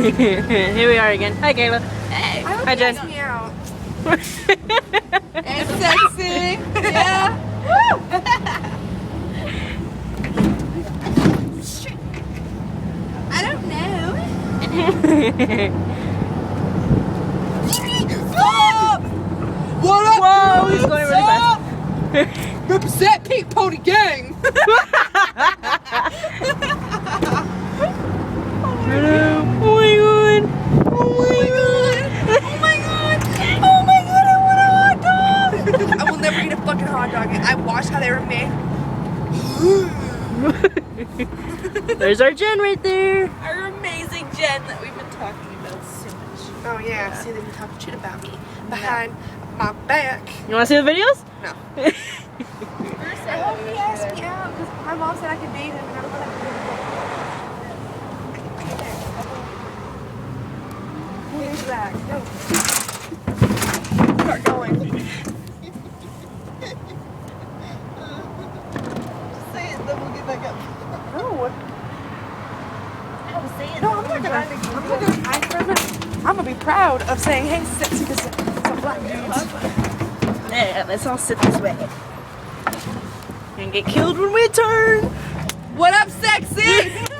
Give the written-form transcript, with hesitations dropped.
Here we are again. Hi, Kayla. Hey. Hi, Jen. Me out. Hey, sexy. Yeah. I don't know. Stop! What up? Whoa, dude? he's going really fast. Represent Pink Pony Gang. Hello. Oh my god. Oh my god. Oh my god. Oh my god, I want a hot dog. I will never eat a fucking hot dog again. I watched how they were made. There's our Jen right there. Our amazing Jen that we've been talking about so much. Oh yeah, see they've been talking shit about me behind my back. You want to see the videos? No. I hope he asked me out because my mom said I could date him and I don't want to date him. Who is that? Go. Start going. Say it, then we'll get back up. No. I was saying No, I'm not gonna. I'm gonna be proud of saying, "Hey, sexy," because it's a black dude. Yeah, let's all sit this way. And get killed when we turn. What up, sexy?